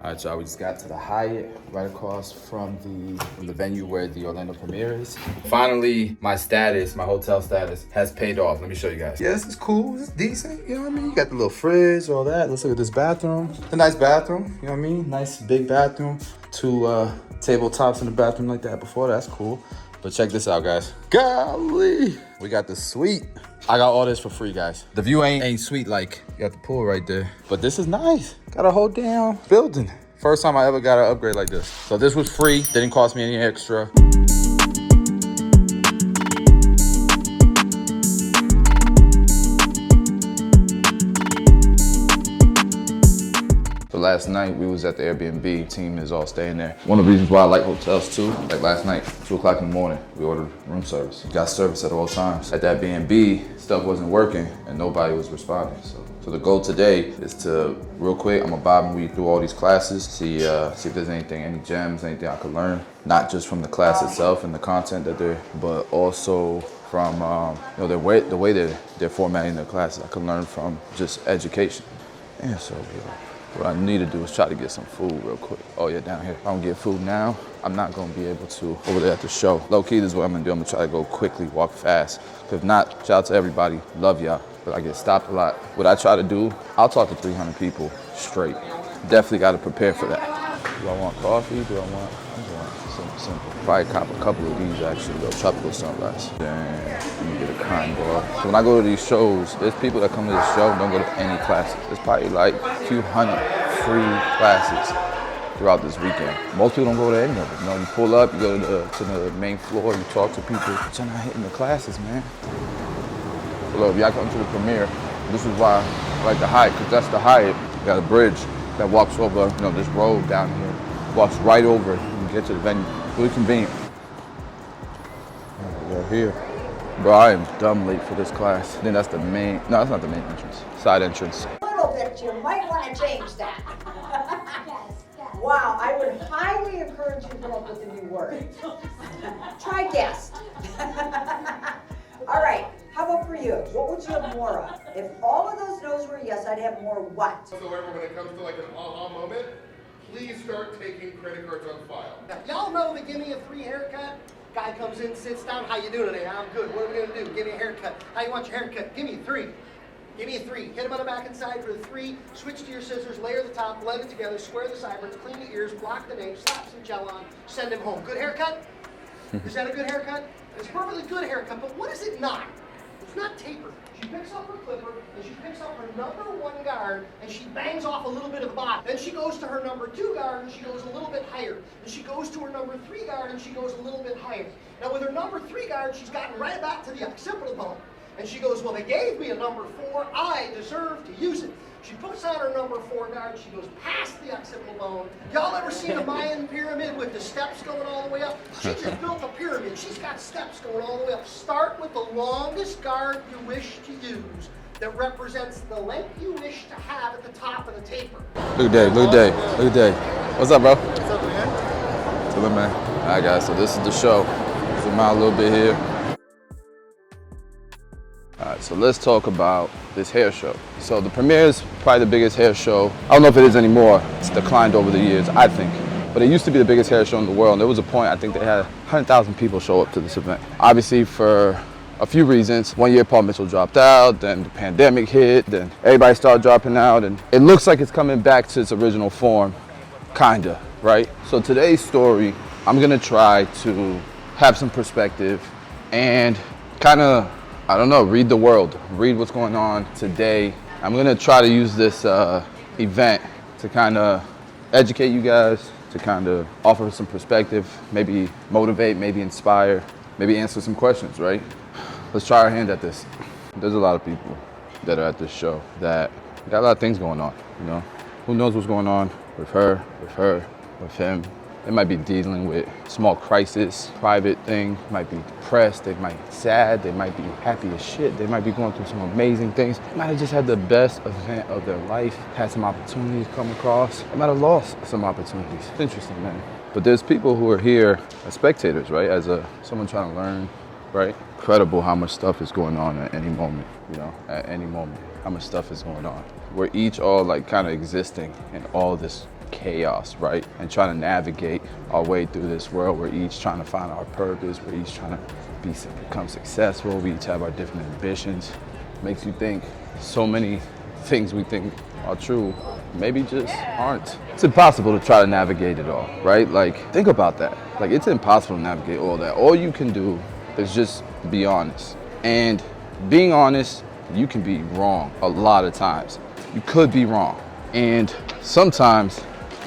All right, y'all, we just got to the Hyatt right across from the venue where the Orlando premiere is. Finally, my hotel status has paid off. Let me show you guys. Yeah, this is cool, it's decent, you know what I mean? You got the little fridge, all that. Let's look at this bathroom. It's a nice bathroom, you know what I mean? Nice big bathroom. Two tabletops in the bathroom like that before, that's cool. But check this out, guys. Golly, we got the suite. I got all this for free, guys. The view ain't sweet like you got the pool right there. But this is nice. Got a whole damn building. First time I ever got an upgrade like this. So this was free, didn't cost me any extra. So last night we was at the Airbnb, team is all staying there. One of the reasons why I like hotels too, like last night, 2 o'clock in the morning, we ordered room service. Got service at all times. At that B&B, stuff wasn't working and nobody was responding. So the goal today is to, real quick, I'm gonna bob and weed through all these classes, see if there's anything, any gems, anything I could learn, not just from the class itself and the content that they're, but also from the way they're formatting their classes. I can learn from just education. And so what I need to do is try to get some food real quick. Oh yeah, down here. If I don't get food now, I'm not gonna be able to over there at the show. Low key, this is what I'm gonna do. I'm gonna try to go quickly, walk fast. If not, shout out to everybody, love y'all. But I get stopped a lot. What I try to do, I'll talk to 300 people straight. Definitely gotta prepare for that. Do I want coffee? I'm going something simple. Probably cop a couple of these actually, though. Tropical Sunrise. Then let me get a kind bar. So when I go to these shows, there's people that come to this show and don't go to any classes. There's probably like a few hundred free classes throughout this weekend. Most people don't go to any of it. You know, you pull up, you go to the main floor, you talk to people, but you're not hitting the classes, man. So look, if y'all come to the premiere, this is why I like the Hyatt, because that's the Hyatt. You got a bridge that walks over, this road down here, walks right over and get to the venue. Really convenient. We're here. Bro, I am dumb late for this class. Then that's the main, no, that's not the main entrance. Side entrance. A little bit, you might want to change that. Wow, I would highly encourage you to come up with a new word. Try guest. All right, how about for you? What would you have more of? If all of those no's were yes, I'd have more what? So when it comes to like an aha moment, please start taking credit cards on file. Y'all know the give me a free haircut? Guy comes in, sits down, how you doing today? I'm good. What are we gonna do? Give me a haircut. How you want your haircut? Give me 3. Give me a 3. Hit him on the back and side for the 3. Switch to your scissors, layer the top, blend it together, square the sideburns, clean the ears, block the nape, slap some gel on, send him home. Good haircut? Is that a good haircut? It's a perfectly good haircut, but what is it not? It's not tapered. She picks up her clipper, and she picks up her number 1 guard, and she bangs off a little bit of the bottom. Then she goes to her number 2 guard, and she goes a little bit higher. Then she goes to her number 3 guard, and she goes a little bit higher. Now with her number 3 guard, she's gotten right back to the occipital bone. And she goes, well, they gave me a number 4, I deserve to use it. She puts on her number 4 guard, she goes past the occipital bone. Y'all ever seen a Mayan pyramid with the steps going all the way up? She just built a pyramid, she's got steps going all the way up. Start with the longest guard you wish to use that represents the length you wish to have at the top of the taper. Look at Dave, look at Dave, look at Dave. What's up, bro? What's up, man? Chillin', man. All right, guys, so this is the show. Zoom out a little bit here. All right, so let's talk about this hair show. So the premiere is probably the biggest hair show. I don't know if it is anymore. It's declined over the years, I think. But it used to be the biggest hair show in the world. And there was a point, I think they had 100,000 people show up to this event. Obviously for a few reasons. One year Paul Mitchell dropped out, then the pandemic hit, then everybody started dropping out. And it looks like it's coming back to its original form, kinda, right? So today's story, I'm gonna try to have some perspective and kinda, I don't know, read the world, read what's going on today. I'm gonna try to use this event to kind of educate you guys, to kind of offer some perspective, maybe motivate, maybe inspire, maybe answer some questions, right? Let's try our hand at this. There's a lot of people that are at this show that got a lot of things going on, Who knows what's going on with her, with him. They might be dealing with small crisis, private thing, might be depressed, they might be sad, they might be happy as shit, they might be going through some amazing things. They might have just had the best event of their life, had some opportunities come across, they might have lost some opportunities. It's interesting, man. But there's people who are here as spectators, right? As someone trying to learn, right? Incredible how much stuff is going on at any moment, at any moment, how much stuff is going on. We're each all like kind of existing in all this chaos, right? And trying to navigate our way through this world. We're each trying to find our purpose. We're each trying to become successful. We each have our different ambitions. Makes you think so many things we think are true maybe just aren't. It's impossible to try to navigate it all, right? Like, think about that. Like, it's impossible to navigate all that. All you can do is just be honest. And being honest, you can be wrong a lot of times. You could be wrong. And sometimes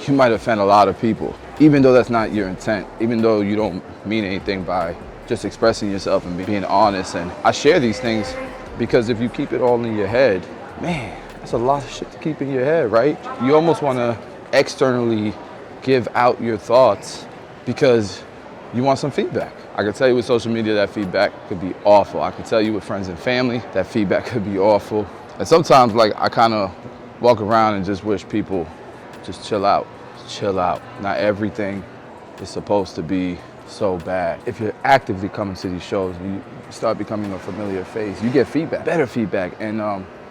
you might offend a lot of people, even though that's not your intent, even though you don't mean anything by just expressing yourself and being honest. And I share these things because if you keep it all in your head, man, that's a lot of shit to keep in your head, right? You almost want to externally give out your thoughts because you want some feedback. I can tell you with social media that feedback could be awful. I can tell you with friends and family that feedback could be awful. And sometimes, like, I kind of walk around and just wish people just chill out. Chill out. Not everything is supposed to be so bad. If you're actively coming to these shows, you start becoming a familiar face. You get feedback, better feedback. And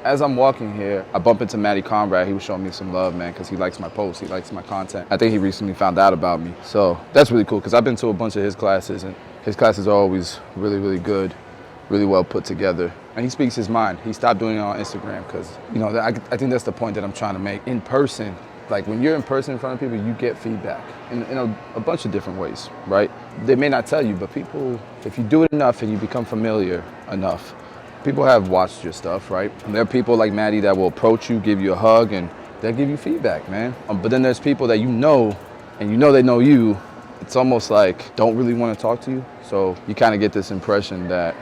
as I'm walking here, I bump into Matty Conrad. He was showing me some love, man, because he likes my posts, he likes my content. I think he recently found out about me. So that's really cool, because I've been to a bunch of his classes, and his classes are always really, really good, really well put together. And he speaks his mind. He stopped doing it on Instagram because, you know, I think that's the point that I'm trying to make. In person, like when you're in person in front of people, you get feedback in a bunch of different ways, right? They may not tell you, but people, if you do it enough and you become familiar enough, people have watched your stuff, right? And there are people like Maddie that will approach you, give you a hug, and they'll give you feedback, man. But then there's people that you know, and you know they know you. It's almost like don't really want to talk to you. So you kind of get this impression that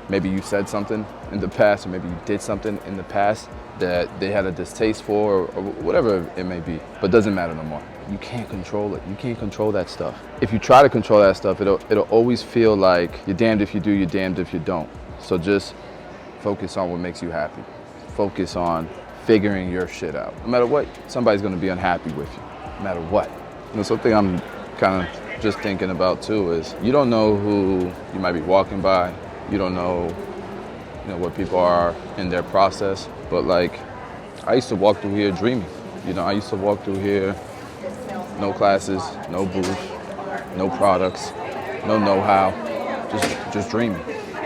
maybe you said something in the past, or maybe you did something in the past that they had a distaste for, or whatever it may be. But it doesn't matter no more. You can't control it. You can't control that stuff. If you try to control that stuff, it'll always feel like you're damned if you do, you're damned if you don't. So just focus on what makes you happy. Focus on figuring your shit out. No matter what, somebody's gonna be unhappy with you, no matter what. You know, something I'm kind of just thinking about too is you don't know who you might be walking by. You don't know, what people are in their process. But like, I used to walk through here dreaming. I used to walk through here, no classes, no booth, no products, no know-how, just dreaming.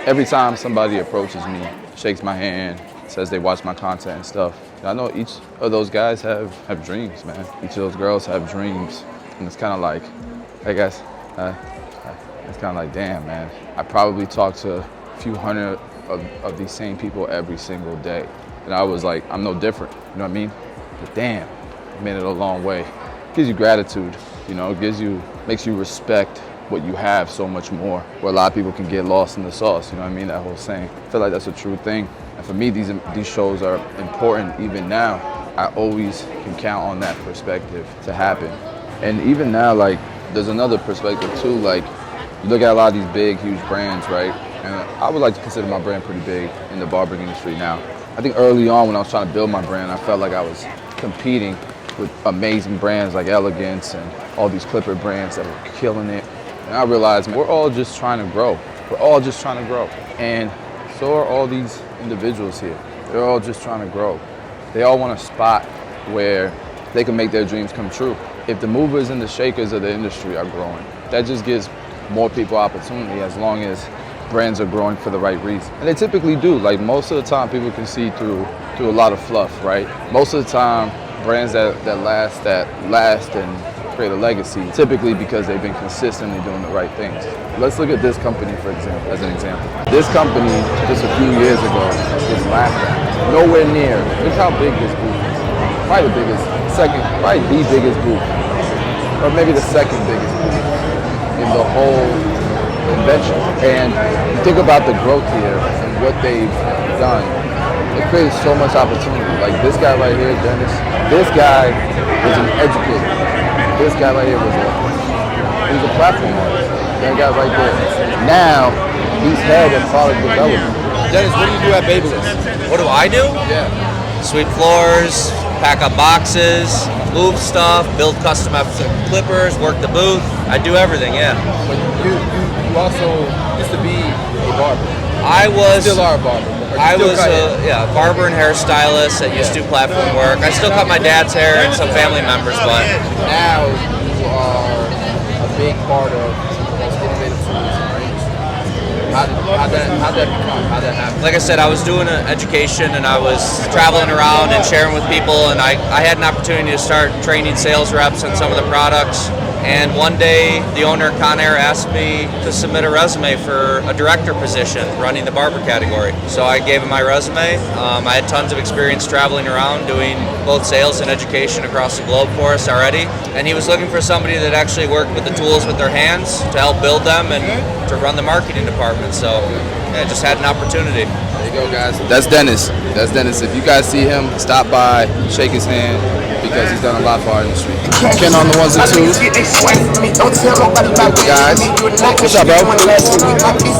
Every time somebody approaches me, shakes my hand, says they watch my content and stuff, I know each of those guys have dreams, man. Each of those girls have dreams. And it's kind of like, I guess, it's kind of like, damn, man. I probably talk to a few hundred of these same people every single day. And I was like, I'm no different, you know what I mean? But damn, I made it a long way. It gives you gratitude, it makes you respect what you have so much more, where a lot of people can get lost in the sauce, you know what I mean? That whole saying. I feel like that's a true thing. And for me, these shows are important even now. I always can count on that perspective to happen. And even now, like, there's another perspective too. Like, you look at a lot of these big, huge brands, right? And I would like to consider my brand pretty big in the barbering industry now. I think early on when I was trying to build my brand, I felt like I was competing with amazing brands like Elegance and all these clipper brands that were killing it. And I realized we're all just trying to grow. We're all just trying to grow. And so are all these individuals here. They're all just trying to grow. They all want a spot where they can make their dreams come true. If the movers and the shakers of the industry are growing, that just gives more people opportunity as long as brands are growing for the right reason. And they typically do. Like, most of the time people can see through a lot of fluff, right? Most of the time brands that last and create a legacy, typically because they've been consistently doing the right things. Let's look at this company, for example, as an example. This company, just a few years ago, was laughed at. Nowhere near. Look how big this booth is. Probably the biggest booth, or maybe the second biggest booth in the whole convention. And think about the growth here and what they've done. It created so much opportunity. Like this guy right here, Dennis, this guy was an educator. This guy right here was a platform artist. That guy right there. Now, he's head of product development. Dennis, what do you do at Babyliss? What do I do? Yeah. Sweep floors, pack up boxes, move stuff, build custom clippers, work the booth. I do everything, yeah. But you also used to be a barber. I was. You still are a barber. I was a barber and hairstylist that used to do platform work. I still cut my dad's hair and some family members, but now you are a big part of most innovative tools in our industry. How'd that become? How'd that happen? like I said, I was doing an education and I was traveling around and sharing with people, and I had an opportunity to start training sales reps on some of the products. And one day, the owner, Conair, asked me to submit a resume for a director position running the barber category. So I gave him my resume. I had tons of experience traveling around doing both sales and education across the globe for us already. And he was looking for somebody that actually worked with the tools with their hands to help build them and to run the marketing department. So yeah, just had an opportunity. There you go, guys. That's Dennis. That's Dennis. If you guys see him, stop by, shake his hand, because he's done a lot for our industry. Ken on the ones and twos. Guys, what's up, bro?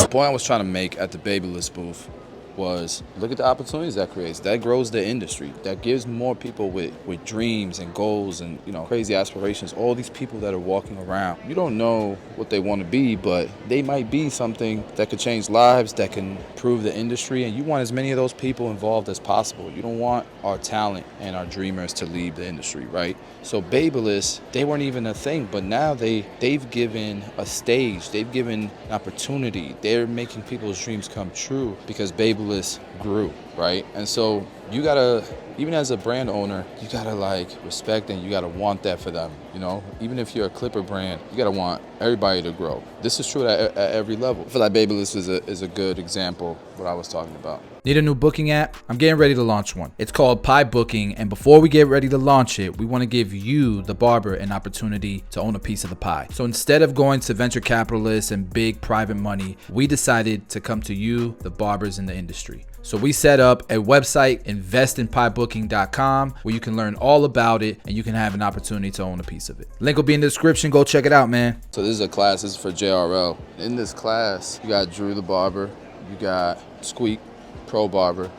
The point I was trying to make at the Babyless booth was, look at the opportunities that creates. That grows the industry. That gives more people with dreams and goals and, you know, crazy aspirations. All these people that are walking around. You don't know what they want to be, but they might be something that could change lives, that can improve the industry, and you want as many of those people involved as possible. You don't want our talent and our dreamers to leave the industry, right? So Babyless, they weren't even a thing, but now they've given a stage, they've given an opportunity. They're making people's dreams come true because Babyless grew, right? And so you gotta, even as a brand owner, you gotta like respect and you gotta want that for them, you know? Even if you're a Clipper brand, you gotta want everybody to grow. This is true at every level. I feel like Babyless is a good example of what I was talking about. Need a new booking app? I'm getting ready to launch one. It's called Pi Booking, and before we get ready to launch it, we want to give you, the barber, an opportunity to own a piece of the pie. So instead of going to venture capitalists and big private money, we decided to come to you, the barbers in the industry. So we set up a website, investinpibooking.com, where you can learn all about it and you can have an opportunity to own a piece of it. Link will be in the description. Go check it out, man. So this is a class, this is for JRL. In this class, you got Drew the barber, you got Squeak, pro barber,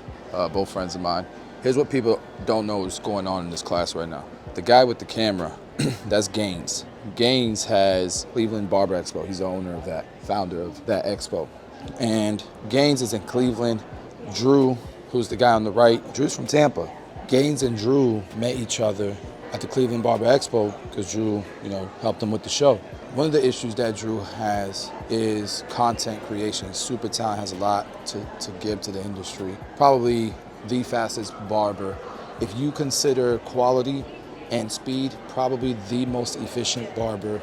both friends of mine. Here's what people don't know is going on in this class right now. The guy with the camera, that's Gaines. Gaines has Cleveland Barber Expo. He's the owner of that, founder of that expo. And Gaines is in Cleveland. Drew, who's the guy on the right, Drew's from Tampa. Gaines and Drew met each other at the Cleveland Barber Expo because Drew, you know, helped him with the show. One of the issues that Drew has is content creation. Super talent, has a lot to give to the industry. Probably the fastest barber. If you consider quality and speed, probably the most efficient barber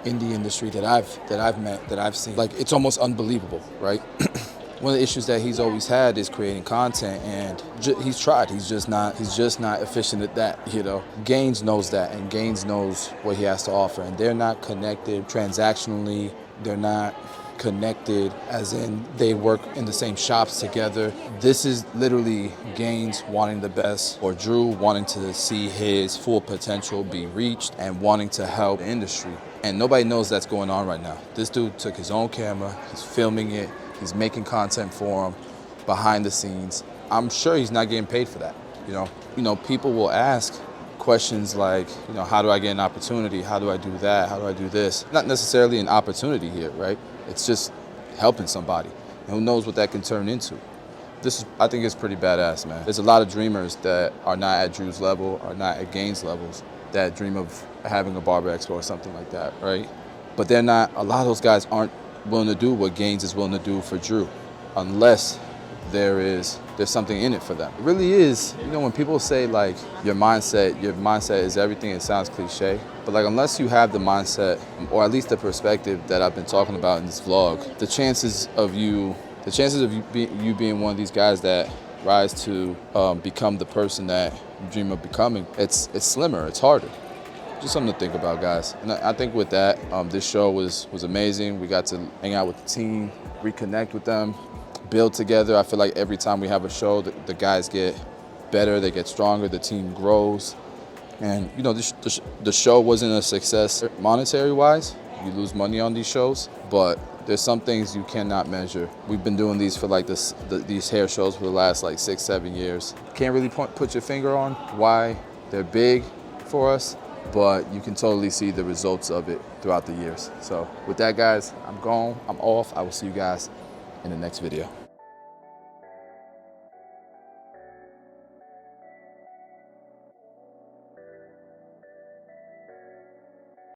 in the industry that I've met, that I've seen. Like, it's almost unbelievable, right? One of the issues that he's always had is creating content, and he's tried. He's just not efficient at that, you know. Gaines knows that, and Gaines knows what he has to offer, and they're not connected transactionally. They're not connected as in they work in the same shops together. This is literally Gaines wanting the best, or Drew wanting to see his full potential be reached and wanting to help the industry. And nobody knows that's going on right now. This dude took his own camera, he's filming it, he's making content for him behind the scenes. I'm sure he's not getting paid for that, you know. You know, people will ask questions like, you know, how do I get an opportunity? How do I do that? How do I do this? Not necessarily an opportunity here, right? It's just helping somebody. And who knows what that can turn into. I think it's pretty badass, man. There's a lot of dreamers that are not at Drew's level, are not at Gaines' levels, that dream of having a barber expo or something like that, right? But a lot of those guys aren't willing to do what Gaines is willing to do for Drew, unless there's something in it for them. It really is, you know, when people say like your mindset is everything, it sounds cliche, but like unless you have the mindset, or at least the perspective that I've been talking about in this vlog, the chances of you being one of these guys that rise to become the person that you dream of becoming, it's slimmer, it's harder. Just something to think about, guys. And I think with that, this show was amazing. We got to hang out with the team, reconnect with them, build together. I feel like every time we have a show, the guys get better, they get stronger, the team grows. And you know, the show wasn't a success monetary-wise. You lose money on these shows, but there's some things you cannot measure. We've been doing these for like these hair shows for the last like 6-7 years. Can't really put your finger on why they're big for us, but you can totally see the results of it throughout the years. So with that, guys, I'm gone, I'm off. I will see you guys in the next video.